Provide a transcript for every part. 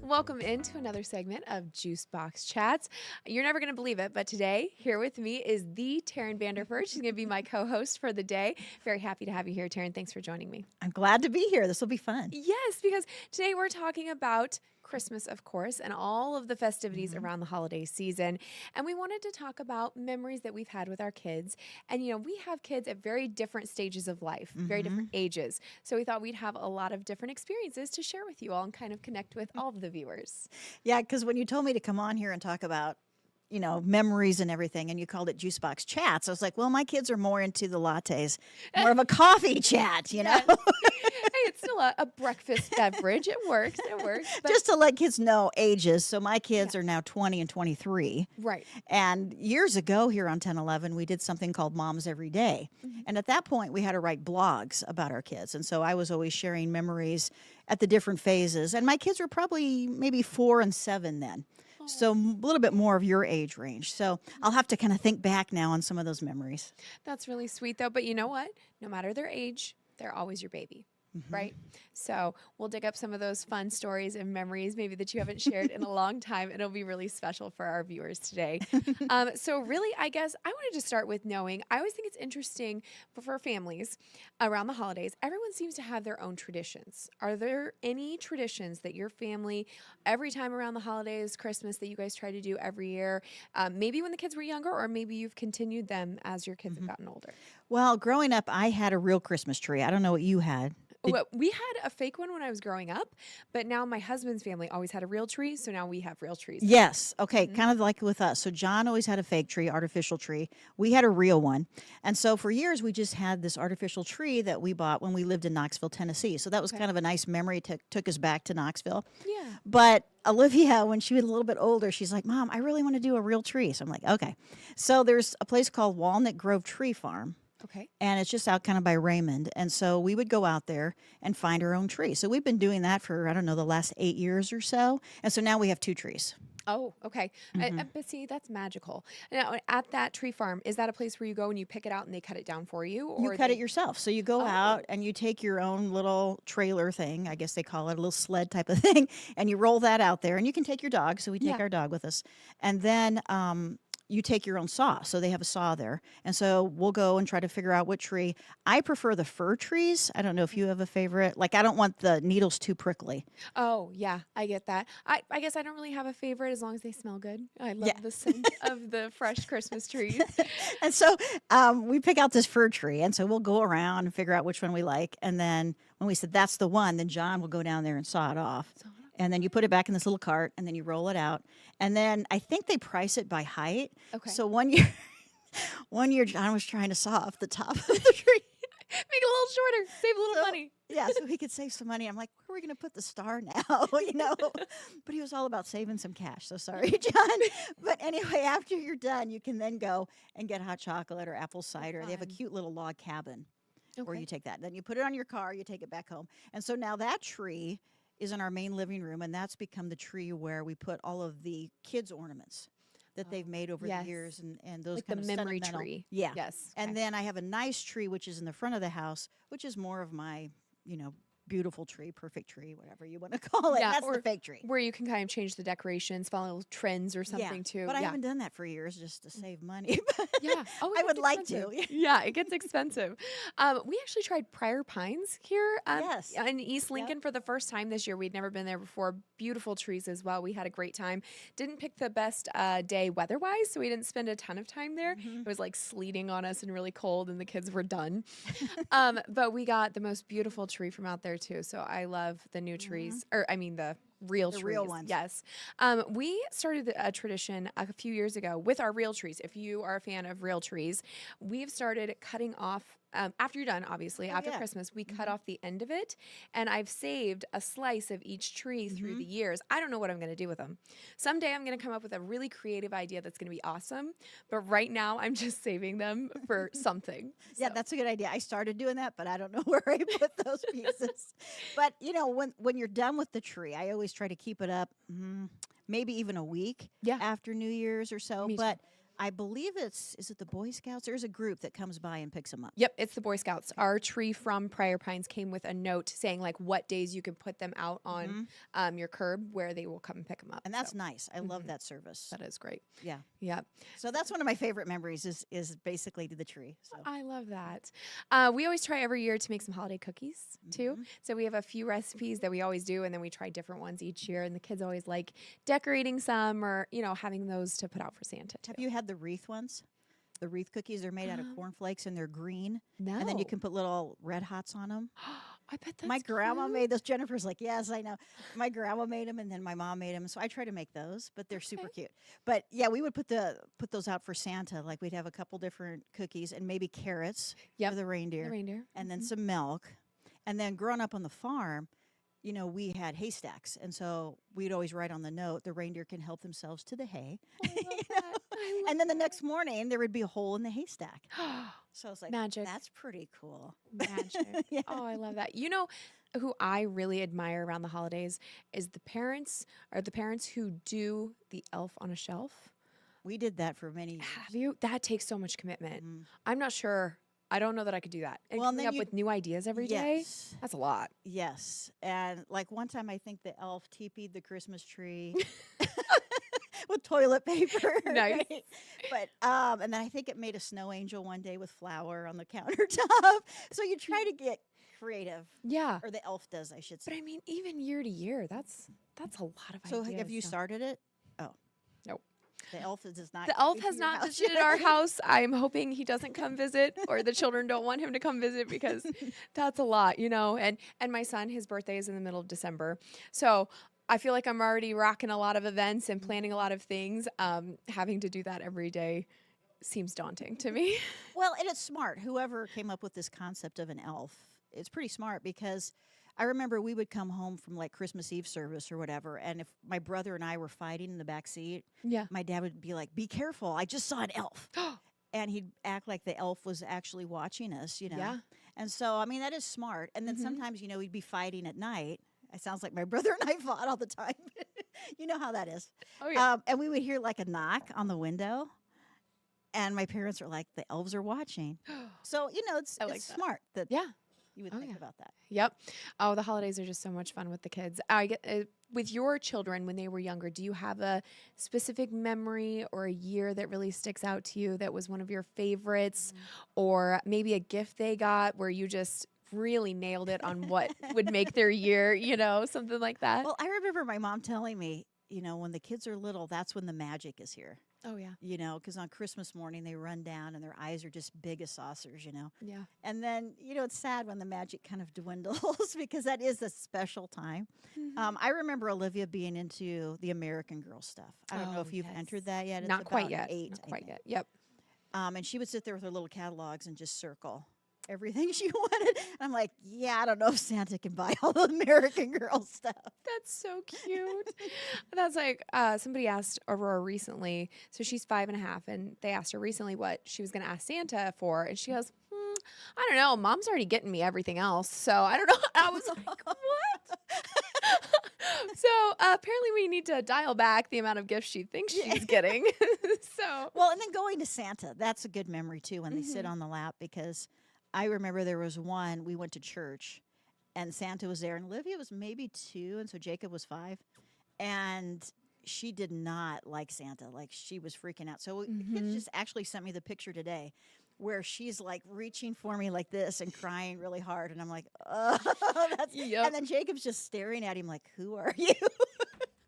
Welcome into another segment of Juice Box Chats. You're never going to believe it, but today, here with me is the Taryn Vanderford. She's going to be my co-host for the day. Very happy to have you here, Taryn. Thanks for joining me. I'm glad to be here. This will be fun. Yes, because today we're talking about Christmas, of course, and all of the festivities around the holiday season. And we wanted to talk about memories that we've had with our kids. And, you know, we have kids at very different stages of life, very different ages. So we thought we'd have a lot of different experiences to share with you all and kind of connect with all of the viewers. Yeah, because when you told me to come on here and talk about, you know, memories and everything, and you called it Juice Box Chats, I was like, well, my kids are more into the lattes, more of a coffee chat, you know? Yes. Hey, it's still a breakfast beverage. It works. It works. But Just to let kids know ages. So my kids are now 20 and 23. right. And years ago here on 1011, we did something called Moms Every Day. And at that point, we had to write blogs about our kids. And so I was always sharing memories at the different phases. And my kids were probably maybe 4 and 7 then. So a little bit more of your age range. So I'll have to kind of think back now on some of those memories. That's really sweet, though. But you know what? No matter their age, they're always your baby. Right? So we'll dig up some of those fun stories and memories maybe that you haven't shared in a long time. It'll be really special for our viewers today. So really, I guess I wanted to start with knowing, I always think it's interesting for families around the holidays, everyone seems to have their own traditions. Are there any traditions that your family, every time around the holidays, Christmas, that you guys try to do every year, maybe when the kids were younger, or maybe you've continued them as your kids have gotten older? Well, growing up, I had a real Christmas tree. I don't know what you had. Well, we had a fake one when I was growing up, but now my husband's family always had a real tree, so now we have real trees. Yes. Okay. Kind of like with us. So John always had a fake tree, artificial tree. We had a real one. And so for years, we just had this artificial tree that we bought when we lived in Knoxville, Tennessee. So that was kind of a nice memory, took us back to Knoxville. Yeah. But Olivia, when she was a little bit older, she's like, Mom, I really want to do a real tree. So I'm like, okay. So there's a place called Walnut Grove Tree Farm. Okay. And it's just out kind of by Raymond. And so we would go out there and find our own tree. So we've been doing that for, I don't know, the last 8 years or so. And so now we have 2 trees. Oh, okay. But see, that's magical. Now, at that tree farm, is that a place where you go and you pick it out and they cut it down for you? Or You cut it yourself. So you go out and you take your own little trailer thing, I guess they call it a little sled type of thing, and you roll that out there. And you can take your dog. So we take our dog with us. And then you take your own saw. So they have a saw there. And so we'll go and try to figure out what tree. I prefer the fir trees. I don't know if you have a favorite. Like, I don't want the needles too prickly. Oh, yeah, I get that. I guess I don't really have a favorite as long as they smell good. I love the scent of the fresh Christmas trees. And so we pick out this fir tree. And so we'll go around and figure out which one we like. And then when we said that's the one, then John will go down there and saw it off. And then you put it back in this little cart, and then you roll it out. And then I think they price it by height. Okay. So one year John was trying to saw off the top of the tree. Make it a little shorter, save a little money. Yeah, so he could save some money. I'm like, where are we going to put the star now? You know, but he was all about saving some cash. So sorry, John. But anyway, after you're done, you can then go and get hot chocolate or apple cider. They have a cute little log cabin where you take that. Then you put it on your car, you take it back home. And so now that tree is in our main living room, and that's become the tree where we put all of the kids' ornaments that they've made over the years, and those Like kind the of memory sentimental- tree. Yeah. Yes. And Okay. then I have a nice tree which is in the front of the house, which is more of my, beautiful tree, perfect tree, whatever you want to call it. Yeah, That's or the fake tree. Where you can kind of change the decorations, follow trends or something too. But I haven't done that for years just to save money. Yeah. Oh, it I gets would like expensive. to. Yeah, it gets expensive. We actually tried Prior Pines here Yes. in East Lincoln for the first time this year. We'd never been there before. Beautiful trees as well. We had a great time. Didn't pick the best day weather-wise, so we didn't spend a ton of time there. It was like sleeting on us and really cold, and the kids were done. But we got the most beautiful tree from out there too. So I love the new trees, or I mean the real trees. real ones. Yes. We started a tradition a few years ago with our real trees. If you are a fan of real trees, we've started cutting off, after you're done, obviously, after Christmas, we cut off the end of it. And I've saved a slice of each tree through the years. I don't know what I'm going to do with them. Someday I'm going to come up with a really creative idea that's going to be awesome. But right now I'm just saving them for something. Yeah, that's a good idea. I started doing that, but I don't know where I put those pieces. But, when you're done with the tree, I always try to keep it up maybe even a week Yeah. after New Year's or so. Me too. But I believe is it the Boy Scouts? There's a group that comes by and picks them up. Yep, it's the Boy Scouts. Our tree from Prior Pines came with a note saying like what days you can put them out on your curb where they will come and pick them up. And that's nice. I love that service. That is great. Yeah. Yep. So that's one of my favorite memories is basically to the tree. So I love that. We always try every year to make some holiday cookies too. So we have a few recipes that we always do, and then we try different ones each year. And the kids always like decorating some or, having those to put out for Santa too. have you had the wreath ones? The wreath cookies, they're made out of cornflakes and they're green. No. And then you can put little red hots on them. I bet that's My grandma cute. made those. Jennifer's like, yes, I know. My grandma made them, and then my mom made them. So I try to make those, but they're super cute. But yeah, we would put those out for Santa. Like we'd have a couple different cookies and maybe carrots for the reindeer, The reindeer. and then some milk. And then growing up on the farm, we had haystacks, and so we'd always write on the note, the reindeer can help themselves to the hay. I love that. I love And then the next morning, there would be a hole in the haystack. that. So I was like, Magic. that's pretty cool. Magic. Yeah. Oh, I love that. You know who I really admire around the holidays is the parents who do the elf on a shelf. We did that for many years. Have you? That takes so much commitment. Mhm. I'm not sure. I don't know that I could do that. And Well, and coming then up you- with new ideas every day. Yes. That's a lot. Yes. And like one time, I think the elf teepeed the Christmas tree with toilet paper. Nice. Right? But, and then I think it made a snow angel one day with flour on the countertop. So you try to get creative, Yeah. or the elf does, I should But say. I mean, even year to year, that's a lot of So ideas. have you started it? Oh. Nope. The elf does not. The elf came has to your not house visited yet? our house. I'm hoping he doesn't come visit, or the children don't want him to come visit because that's a lot, And my son, his birthday is in the middle of December, so I feel like I'm already rocking a lot of events and planning a lot of things. Having to do that every day seems daunting to me. Well, and it's smart. Whoever came up with this concept of an elf, it's pretty smart because I remember we would come home from like Christmas Eve service or whatever, and if my brother and I were fighting in the back seat, Yeah. my dad would be like, "Be careful! I just saw an elf," and he'd act like the elf was actually watching us, Yeah. And so, I mean, that is smart. And then Mhm. sometimes, we'd be fighting at night. It sounds like my brother and I fought all the time. You know how that is. Oh yeah. And we would hear like a knock on the window. And my parents are like, the elves are watching. So, it's, I like it's that. smart that Yeah. you would Oh, think yeah. about that. Yep. Oh, the holidays are just so much fun with the kids. I get with your children when they were younger. Do you have a specific memory or a year that really sticks out to you that was one of your favorites, or maybe a gift they got where you just really nailed it on what would make their year? Something like that. Well, I remember my mom telling me, when the kids are little, that's when the magic is here. oh yeah. Because on Christmas morning they run down and their eyes are just big as saucers, Yeah. And then, it's sad when the magic kind of dwindles because that is a special time. Mm-hmm. I remember Olivia being into the American Girl stuff. I don't know Oh, if you've yes. entered that yet. It's Not quite about yet. 8, Not I quite think. yet. Yep. And she would sit there with her little catalogs and just circle everything she wanted. And I'm like, yeah, I don't know if Santa can buy all the American Girl stuff. That's so cute. That's like somebody asked Aurora recently. So she's 5.5, and they asked her recently what she was going to ask Santa for, and she goes, "I don't know. Mom's already getting me everything else, so I don't know." I was like, "What?" So apparently, we need to dial back the amount of gifts she thinks she's getting. So Well, and then going to Santa, that's a good memory too when they sit Mhm. on the lap because I remember there was one, we went to church and Santa was there and Olivia was maybe 2 and so Jacob was 5 and she did not like Santa. Like she was freaking out. So the kids Mhm. just actually sent me the picture today where she's like reaching for me like this and crying really hard and I'm like, "Oh, that's..." Yep. And then Jacob's just staring at him like, "Who are you?"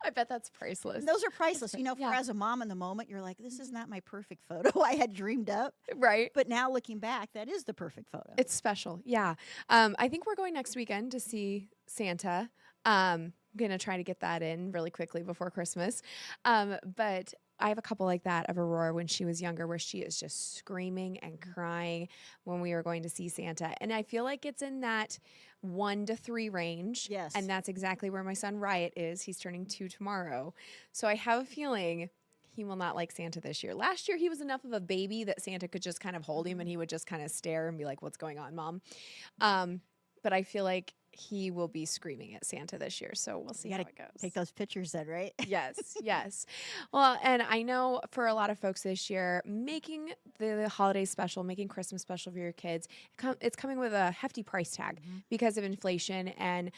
I bet that's priceless. And those are priceless. great. For Yeah. as a mom in the moment, you're like, this is not my perfect photo I had dreamed up. Right. But now looking back, that is the perfect photo. It's special. Yeah. I think we're going next weekend to see Santa. Going to try to get that in really quickly before Christmas. But I have a couple like that of Aurora when she was younger where she is just screaming and crying when we were going to see Santa. And I feel like it's in that 1 to 3 range. Yes. And that's exactly where my son Riot is. He's turning 2 tomorrow. So I have a feeling he will not like Santa this year. Last year, he was enough of a baby that Santa could just kind of hold him and he would just kind of stare and be like, "What's going on, Mom?" But I feel like he will be screaming at Santa this year. So we'll see You how got it to goes. take those pictures then, right? Yes, yes. Well, and I know for a lot of folks this year, making the holiday special, making Christmas special for your kids, it's coming with a hefty price tag because of inflation and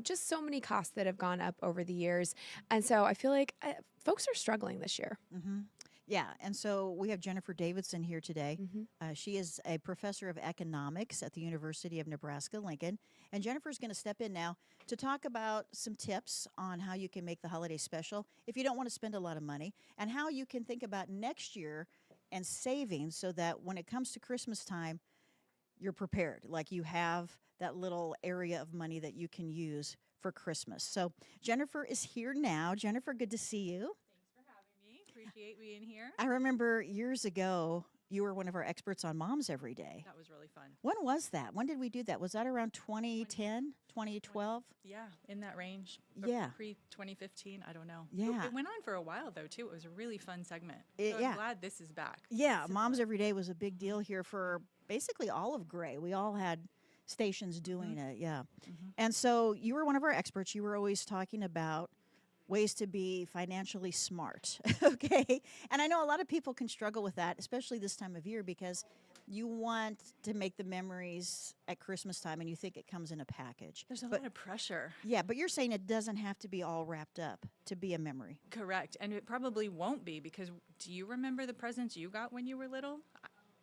just so many costs that have gone up over the years. And so I feel like folks are struggling this year. Mm-hmm. Yeah, and so we have Jennifer Davidson here today. Mm-hmm. She is a professor of economics at the University of Nebraska-Lincoln. And Jennifer's going to step in now to talk about some tips on how you can make the holiday special if you don't want to spend a lot of money, and how you can think about next year and saving so that when it comes to Christmas time, you're prepared. Like you have that little area of money that you can use for Christmas. So Jennifer is here now. Jennifer, good to see you. Thanks for having me. Appreciate being here. I remember years ago, you were one of our experts on Moms Every Day. That was really fun. When was that? When did we do that? Was that around 2010, 2012? Yeah, in that range. Yeah. Pre 2015, I don't know. Yeah. It went on for a while though too. It was a really fun segment. It- So yeah. I'm glad this is back. Yeah, It's Moms similar. Every Day was a big deal here for basically all of Gray. We all had stations doing it, yeah. And so you were one of our experts. You were always talking about ways to be financially smart, okay? And I know a lot of people can struggle with that, especially this time of year, because you want to make the memories at Christmas time and you think it comes in a package. There's a But lot of pressure. yeah, but you're saying it doesn't have to be all wrapped up to be a memory. Correct. And it probably won't be because do you remember the presents you got when you were little?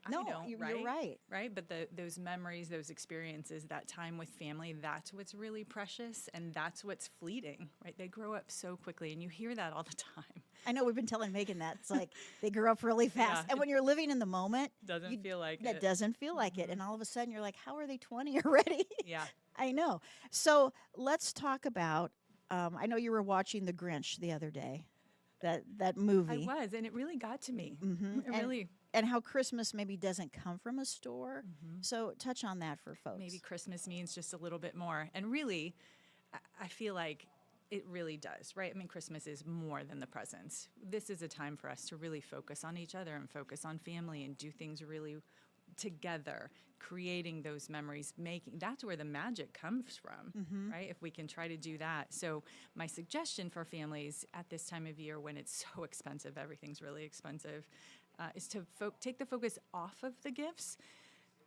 I No, don't, you're right? right. Right? But those memories, those experiences, that time with family, that's what's really precious and that's what's fleeting, right? They grow up so quickly and you hear that all the time. I know we've been telling Megan that. It's like they grow up really fast. Yeah, And when you're living in the moment, Doesn't feel like that it. doesn't feel like it. And all of a sudden you're like, how are they 20 already? Yeah. I know. So let's talk about, I know you were watching The Grinch the other day, that movie. I was, and it really got to me. Mhm. It really, And how Christmas maybe doesn't come from a store. So touch on that for folks. maybe Christmas means just a little bit more. And really, I feel like it really does, right? I mean, Christmas is more than the presents. This is a time for us to really focus on each other and focus on family and do things really together, creating those memories, that's where the magic comes from, right? If we can try to do that. So my suggestion for families at this time of year when it's so expensive, everything's really expensive, is to take the focus off of the gifts.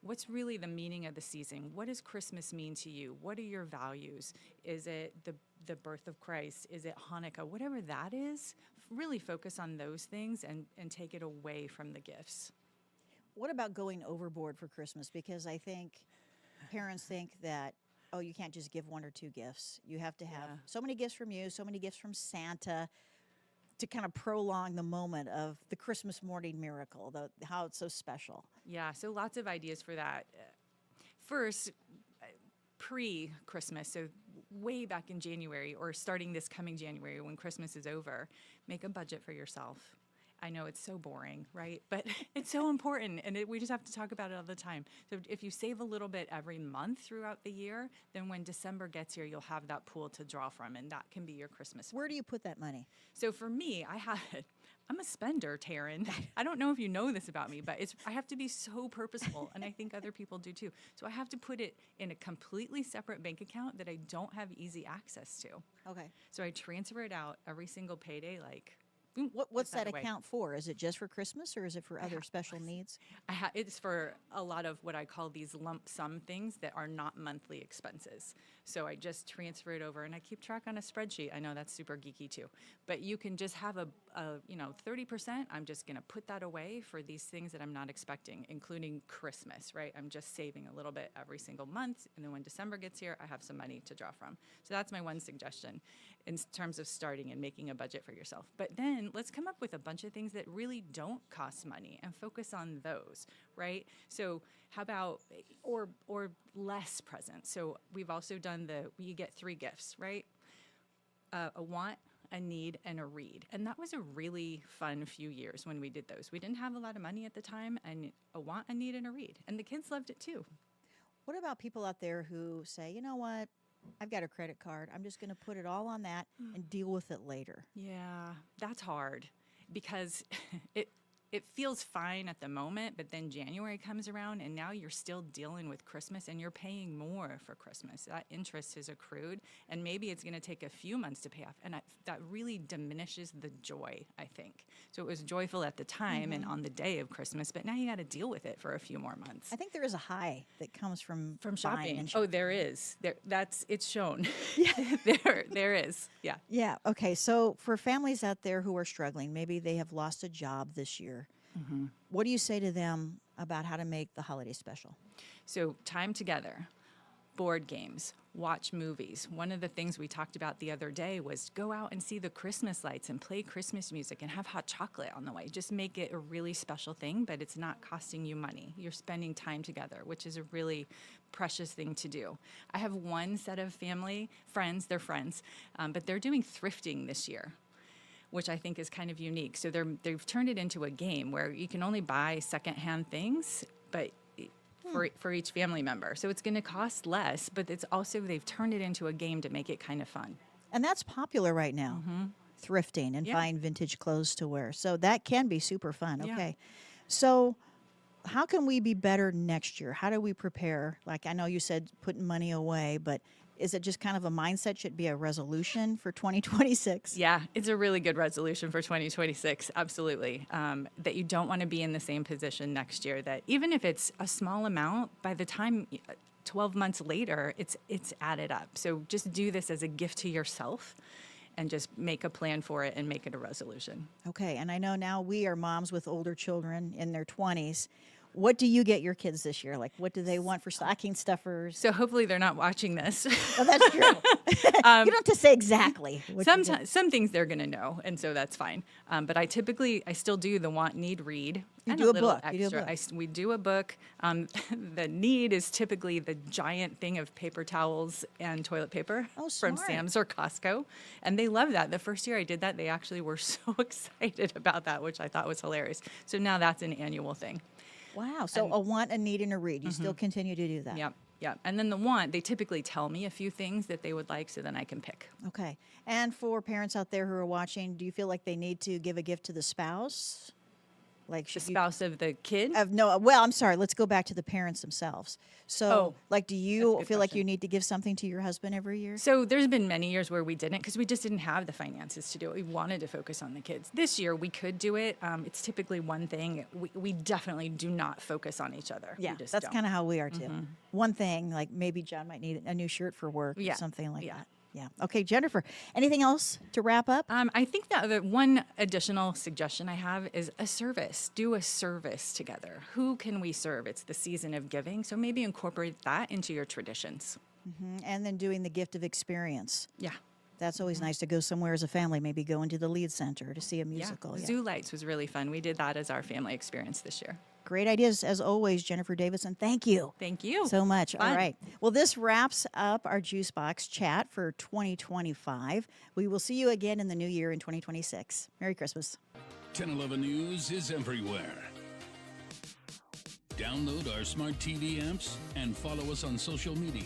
What's really the meaning of the season? What does Christmas mean to you? What are your values? Is it the birth of Christ? Is it Hanukkah? Whatever that is, really focus on those things and take it away from the gifts. What about going overboard for Christmas? Because I think parents think that, oh, you can't just give one or two gifts. You have to have Yeah. so many gifts from you, so many gifts from Santa to kind of prolong the moment of the Christmas morning miracle, how it's so special. Yeah, so lots of ideas for that. First, pre-Christmas, so way back in January or starting this coming January when Christmas is over, make a budget for yourself. I know it's so boring, right? But it's so important, and we just have to talk about it all the time. So if you save a little bit every month throughout the year, then when December gets here, you'll have that pool to draw from, and that can be your Christmas. Where do you put that money? So for me, I'm a spender, Taryn. I don't know if you know this about me, but I have to be so purposeful, and I think other people do too. So I have to put it in a completely separate bank account that I don't have easy access to. Okay. So I transfer it out every single payday, What's put that away. account for? Is it just for Christmas or is it for other special needs? It's for a lot of what I call these lump sum things that are not monthly expenses. So I just transfer it over and I keep track on a spreadsheet. I know that's super geeky too, but you can just have a 30%. I'm just going to put that away for these things that I'm not expecting, including Christmas, right? I'm just saving a little bit every single month. And then when December gets here, I have some money to draw from. So that's my one suggestion in terms of starting and making a budget for yourself. But then let's come up with a bunch of things that really don't cost money and focus on those, right? So how about, or less presents. So we've also done you get 3 gifts, right? A want, a need, and a read. And that was a really fun few years when we did those. We didn't have a lot of money at the time, and a want, a need, and a read. And the kids loved it too. What about people out there who say, you know what, I've got a credit card. I'm just going to put it all on that and deal with it later. Yeah, that's hard because it feels fine at the moment, but then January comes around and now you're still dealing with Christmas and you're paying more for Christmas. That interest is accrued, and maybe it's going to take a few months to pay off. And that really diminishes the joy, I think. So it was joyful at the time and on the day of Christmas, but now you got to deal with it for a few more months. I think there is a high that comes from Shopping. And Oh, there is. It's shown. there is. Yeah. Yeah. Okay. So for families out there who are struggling, maybe they have lost a job this year. What do you say to them about how to make the holiday special? So time together, board games, watch movies. One of the things we talked about the other day was go out and see the Christmas lights and play Christmas music and have hot chocolate on the way. Just make it a really special thing, but it's not costing you money. You're spending time together, which is a really precious thing to do. I have one set of family friends, they're friends, but they're doing thrifting this year, which I think is kind of unique. So they've turned it into a game where you can only buy secondhand things, but for each family member. So it's going to cost less, but it's also, they've turned it into a game to make it kind of fun. And that's popular right now, thrifting and buying vintage clothes to wear. So that can be super fun. Yeah. Okay. So how can we be better next year? How do we prepare? Like, I know you said putting money away, but is it just kind of a mindset? Should be a resolution for 2026? Yeah, it's a really good resolution for 2026, absolutely. That you don't want to be in the same position next year, that even if it's a small amount, by the time 12 months later, it's added up. So just do this as a gift to yourself and just make a plan for it and make it a resolution. Okay. And I know now we are moms with older children in their 20s. What do you get your kids this year? Like, what do they want for stocking stuffers? So hopefully they're not watching this. Well, that's true. You don't have to say exactly. What you get. Sometimes some things they're going to know, and so that's fine. But I still do the want, need, read. You and do a little book. You do a Extra. book. We do a book. The need is typically the giant thing of paper towels and toilet paper Oh, from smart. Sam's or Costco, and they love that. The first year I did that, they actually were so excited about that, which I thought was hilarious. So now that's an annual thing. Wow. So a want, a need, and a read. You still continue to do that. Yep. And then the want, they typically tell me a few things that they would like, so then I can pick. Okay. And for parents out there who are watching, do you feel like they need to give a gift to the spouse? Like The should spouse of the kid. well, I'm sorry. Let's go back to the parents themselves. So, Oh, like, do that's a you good feel like question. you need to give something to your husband every year? So there's been many years where we didn't, because we just didn't have the finances to do it. We wanted to focus on the kids. This year we could do it. It's typically one thing. We definitely do not focus on each other. Yeah, we just that's don't. kind of how we are too. One thing, like maybe John might need a new shirt for work Yeah, or something like yeah. that. Yeah. Okay, Jennifer, anything else to wrap up? I think that the one additional suggestion I have is a service. Do a service together. Who can we serve? It's the season of giving, so maybe incorporate that into your traditions. And then doing the gift of experience. Yeah. That's always nice to go somewhere as a family, maybe go into the Lead Center to see a musical. Yeah. Zoo Lights was really fun. We did that as our family experience this year. Great ideas, as always, Jennifer Davidson. Thank you. Thank you. So much. All Fun. right. Well, this wraps up our Juice Box chat for 2025. We will see you again in the new year in 2026. Merry Christmas. 1011 News is everywhere. Download our smart TV apps and follow us on social media